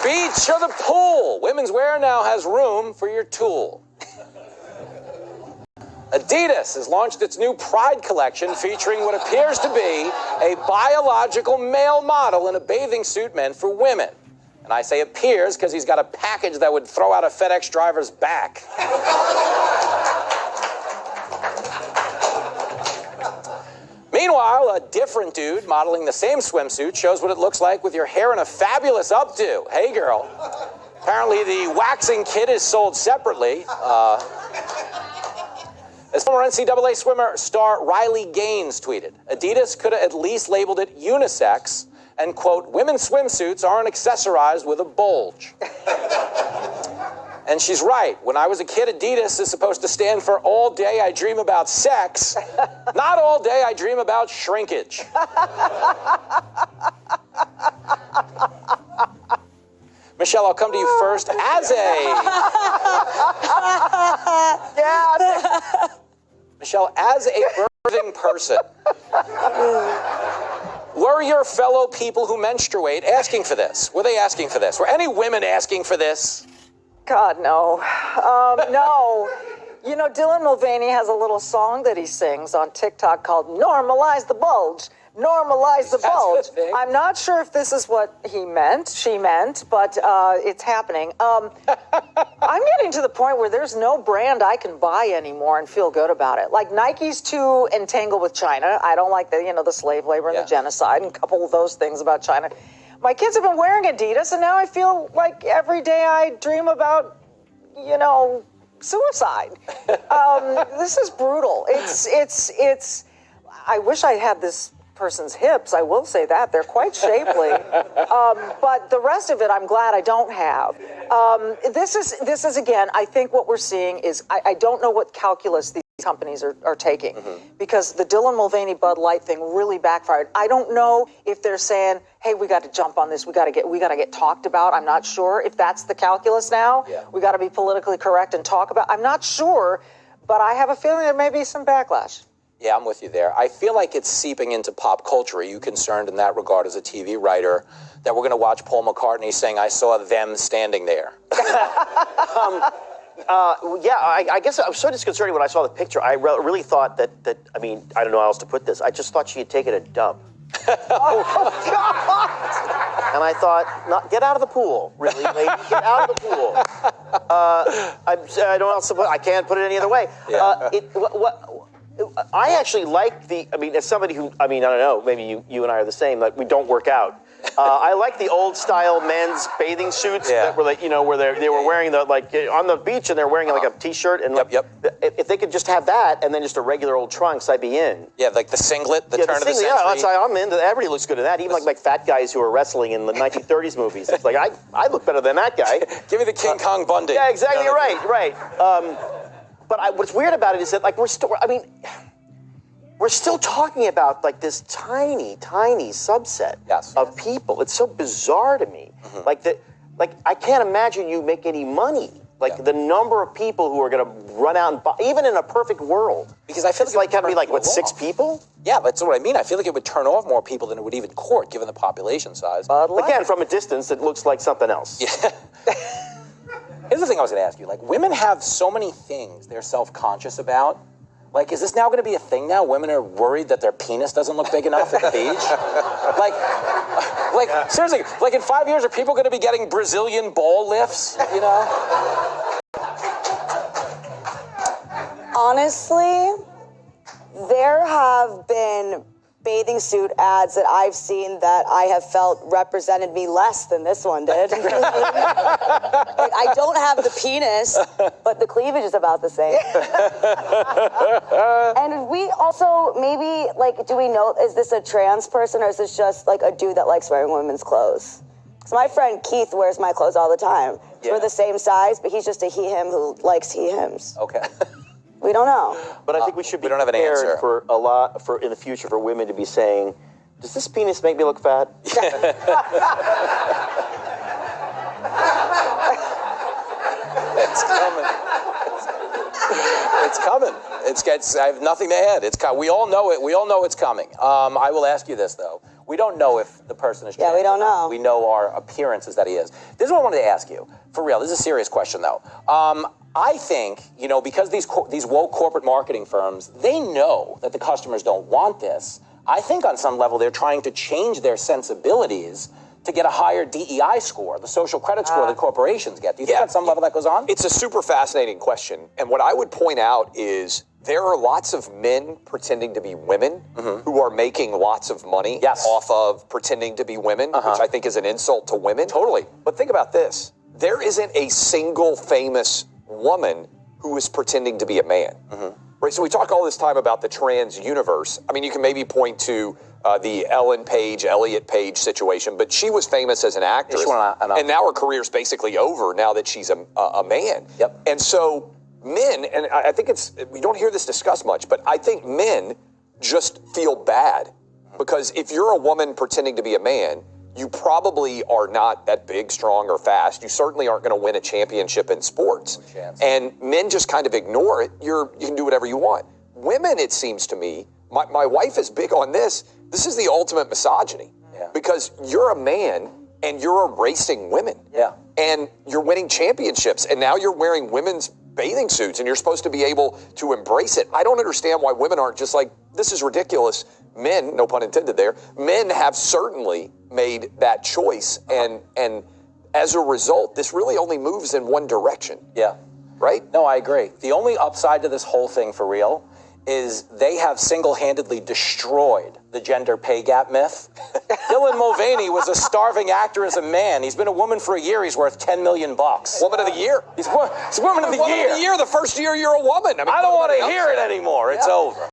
beach or the pool. Women's wear now has room for your tool. Adidas has launched its new Pride collection featuring what appears to be a biological male model in a bathing suit meant for women. And I say appears because he's got a package that would throw out a FedEx driver's back. Meanwhile, a different dude modeling the same swimsuit shows what it looks like with your hair in a fabulous updo. Hey, girl. Apparently, the waxing kit is sold separately. As former NCAA swimmer star Riley Gaines tweeted, Adidas could have at least labeled it unisex and, quote, women's swimsuits aren't accessorized with a bulge. And she's right. When I was a kid, Adidas is supposed to stand for all day I dream about sex, not all day I dream about shrinkage. Michelle, I'll come to you first as Michelle, as a birthing person, were your fellow people who menstruate asking for this? Were they asking for this? Were any women asking for this? God, no. No. You know, Dylan Mulvaney has a little song that he sings on TikTok called Normalize the Bulge. Normalize the bulge. I'm not sure if this is what she meant, but it's happening. I'm getting to the point where there's no brand I can buy anymore and feel good about it. Like Nike's too entangled with China. I don't like the slave labor and the genocide and a couple of those things about China. My kids have been wearing Adidas, and now I feel like every day I dream about, suicide. This is brutal. It's. I wish I had this person's hips. I will say that they're quite shapely, but the rest of it, I'm glad I don't have. This is again. I think what we're seeing is I don't know what calculus these companies are taking, because the Dylan Mulvaney Bud Light thing really backfired. I don't know if they're saying, "Hey, we got to jump on this. We got to get talked about." I'm not sure if that's the calculus now. Yeah. We got to be politically correct and talk about. I'm not sure, but I have a feeling there may be some backlash. Yeah, I'm with you there. I feel like it's seeping into pop culture. Are you concerned in that regard as a TV writer that we're going to watch Paul McCartney saying, "I saw them standing there"? I guess I was so disconcerting when I saw the picture. I really thought that I don't know how else to put this. I just thought she had taken a dump. Oh, God! And I thought, get out of the pool, really, lady. Get out of the pool. I don't know how else to put it. I can't put it any other way. Yeah. I actually like as somebody who, I don't know, maybe you and I are the same, like we don't work out. I like the old style men's bathing suits that were where they were wearing on the beach and they're wearing like a t-shirt and if they could just have that and then just a regular old trunks, I'd be in. Yeah, like the singlet, the turn of the century. Yeah, I'm into. Everybody looks good in that. Even like fat guys who are wrestling in the 1930s movies. It's like I look better than that guy. Give me the King Kong Bundy. Yeah, exactly right. But what's weird about it is that we're still talking about like this tiny subset of people. It's so bizarre to me. I can't imagine you make any money. The number of people who are going to run out and buy, even in a perfect world. Because I feel it's got to be 6 people? Yeah, that's what I mean. I feel like it would turn off more people than it would even court, given the population size. Again, from a distance, it looks like something else. Yeah. Here's the thing I was going to ask you. Women have so many things they're self-conscious about. Is this now going to be a thing now? Women are worried that their penis doesn't look big enough at the beach? Seriously, in 5 years, are people going to be getting Brazilian ball lifts, Honestly, there have been bathing suit ads that I've seen that I have felt represented me less than this one did. I don't have the penis, but the cleavage is about the same. And we also maybe do we know, is this a trans person or is this just a dude that likes wearing women's clothes? Because my friend Keith wears my clothes all the time. We're the same size, but he's just a he/him who likes he/hims. Okay. We don't know. But I think we should be prepared in the future for women to be saying, does this penis make me look fat? It's coming. It's coming. I have nothing to add. We all know it. We all know it's coming. I will ask you this, though. We don't know if the person is trans. Yeah, we don't know. We know our appearances that he is. This is what I wanted to ask you. For real, this is a serious question, though. I think, because these woke corporate marketing firms, they know that the customers don't want this. I think on some level they're trying to change their sensibilities to get a higher DEI score, the social credit score that corporations get. Do you think on some level that goes on? It's a super fascinating question. And what I would point out is there are lots of men pretending to be women who are making lots of money off of pretending to be women, which I think is an insult to women. Totally. But think about this. There isn't a single famous woman who is pretending to be a man. Right? So we talk all this time about the trans universe. I mean, you can maybe point to the Elliot Page situation, but she was famous as an actress. And now her career's basically over now that she's a man. Yep. And so men, and I think we don't hear this discussed much, but I think men just feel bad because if you're a woman pretending to be a man, you probably are not that big, strong, or fast. You certainly aren't going to win a championship in sports. No chance. And men just kind of ignore it. You can do whatever you want. Women, it seems to me, my wife is big on this. This is the ultimate misogyny. Yeah. Because you're a man and you're erasing women. Yeah. And you're winning championships. And now you're wearing women's bathing suits and you're supposed to be able to embrace it. I don't understand why women aren't just like, this is ridiculous. Men, no pun intended there, men have certainly made that choice. And as a result, this really only moves in one direction. Yeah. Right? No, I agree. The only upside to this whole thing for real is they have single-handedly destroyed the gender pay gap myth. Dylan Mulvaney was a starving actor as a man. He's been a woman for a year. He's worth $10 million. Woman of the year. He's woman of the year. Woman of the year, the first year you're a woman. I don't want to hear it anymore. It's over.